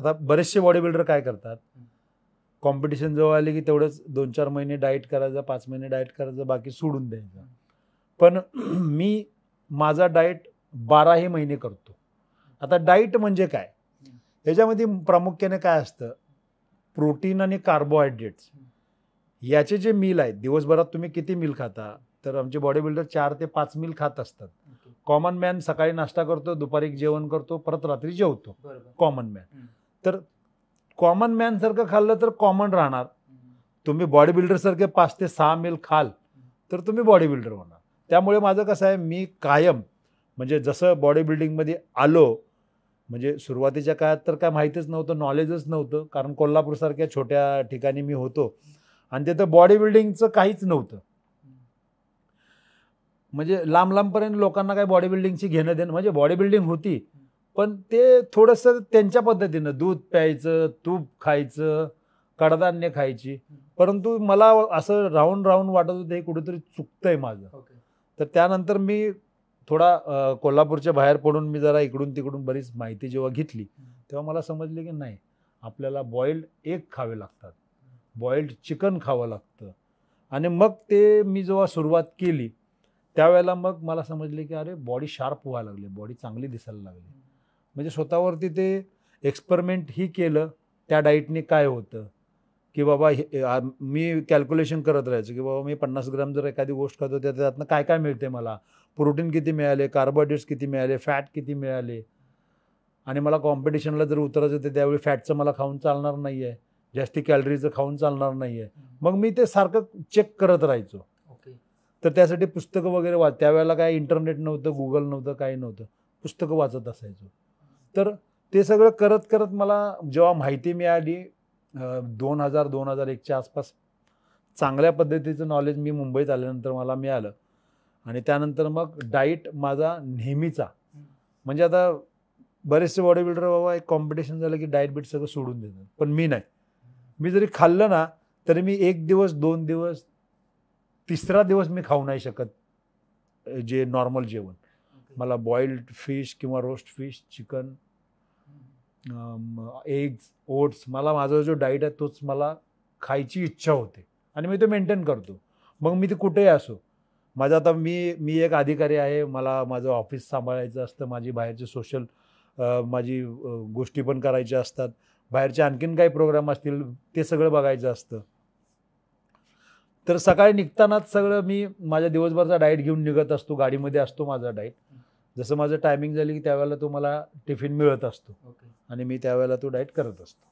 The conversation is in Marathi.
आता बरेचसे बॉडी बिल्डर काय करतात, कॉम्पिटिशन जवळ आली की तेवढंच 2-4 महिने डाएट करायचं, 5 महिने डाएट करायचं, बाकी सोडून द्यायचं. पण मी माझा डाएट 12ही महिने करतो. आता डाएट म्हणजे काय, ह्याच्यामध्ये प्रामुख्याने काय असतं, प्रोटीन आणि कार्बोहायड्रेट्स याचे जे मील आहेत, दिवसभरात तुम्ही किती मील खाता, तर आमचे बॉडी बिल्डर 4 ते 5 मील खात असतात. कॉमन मॅन सकाळी नाश्ता करतो, दुपारी जेवण करतो, परत रात्री जेवतो. Common man. तर कॉमन मॅन सारखं खाल्लं तर कॉमन राहणार. तुम्ही बॉडी बिल्डर सारखे 5 ते 6 मील खाल तर तुम्ही बॉडी बिल्डर होणार. त्यामुळे माझं कसं आहे, मी कायम म्हणजे जसं बॉडी बिल्डिंगमध्ये आलो, म्हणजे सुरुवातीच्या काळात तर काय माहितीच नव्हतं, नॉलेजच नव्हतं, कारण कोल्हापूरसारख्या छोट्या ठिकाणी मी होतो आणि तिथं बॉडी बिल्डिंगचं काहीच नव्हतं. म्हणजे लांब लांबपर्यंत लोकांना काय बॉडी बिल्डिंगची घेणं देणं, म्हणजे बॉडी बिल्डिंग होती पण ते थोडंसं त्यांच्या पद्धतीनं, दूध प्यायचं, तूप खायचं, कडधान्य खायची. परंतु मला असं राहून राहून वाटत होतं हे कुठेतरी चुकतंय माझं. तर त्यानंतर मी थोडा कोल्हापूरच्या बाहेर पडून मी जरा इकडून तिकडून बरीच माहिती जेव्हा घेतली तेव्हा मला समजले की नाही, आपल्याला बॉइल्ड एग खावे लागतात, बॉइल्ड चिकन खावं लागतं. आणि मग ते मी जेव्हा सुरुवात केली त्यावेळेला मग मला समजले की अरे बॉडी शार्प व्हायला लागली, बॉडी चांगली दिसायला लागली. म्हणजे स्वतःवरती ते एक्सपेरिमेंट ही केलं त्या डाईटने काय होतं की बाबा मी कॅल्क्युलेशन करत राहायचं की बाबा मी 50 ग्रॅम जर एखादी गोष्ट खातो त्यातनं काय काय मिळते, मला प्रोटीन किती मिळाले, कार्बोहायड्रेट्स किती मिळाले, फॅट किती मिळाले. आणि मला कॉम्पिटिशनला जर उतरायचं होतं त्यावेळी फॅटचं मला खाऊन चालणार नाही आहे, जास्ती कॅलरीचं खाऊन चालणार नाही आहे. मग मी ते सारखं चेक करत राहायचो. तर त्यासाठी पुस्तकं वगैरे त्यावेळेला काय इंटरनेट नव्हतं, गुगल नव्हतं, काही नव्हतं, पुस्तकं वाचत असायचो. तर ते सगळं करत करत मला जेव्हा माहिती मिळाली 2000-2001च्या आसपास चांगल्या पद्धतीचं नॉलेज मी मुंबईत आल्यानंतर मला मिळालं. आणि त्यानंतर मग डाईट माझा नेहमीचा, म्हणजे आता बरेचसे बॉडी बिल्डर बाबा एक कॉम्पिटिशन झालं की डाएट बीट सगळं सोडून देतात, पण मी नाही. मी जरी खाल्लं ना तरी मी 1 दिवस 2 दिवस 3रा दिवस मी खाऊ नाही शकत जे नॉर्मल जेवण. मला बॉइल्ड फिश किंवा roast fish, chicken, eggs, oats, मला माझा जो डाईट आहे तोच मला खायची इच्छा होते आणि मी ते मेंटेन करतो. मग मी ते कुठेही असो. माझं आता मी एक अधिकारी आहे, मला माझं ऑफिस सांभाळायचं असतं, माझी बाहेरचे सोशल माझी गोष्टी पण करायच्या असतात, बाहेरचे आणखीन काही प्रोग्राम असतील ते सगळं बघायचं असतं. तर सकाळी निघतानाच सगळं मी माझ्या दिवसभरचा डाएट घेऊन निघत असतो, गाडीमध्ये असतो माझा डाएट. जसं माझं टायमिंग झाली की त्यावेळेला तो मला टिफिन मिळत असतो आणि मी त्यावेळेला तो डाएट करत असतो.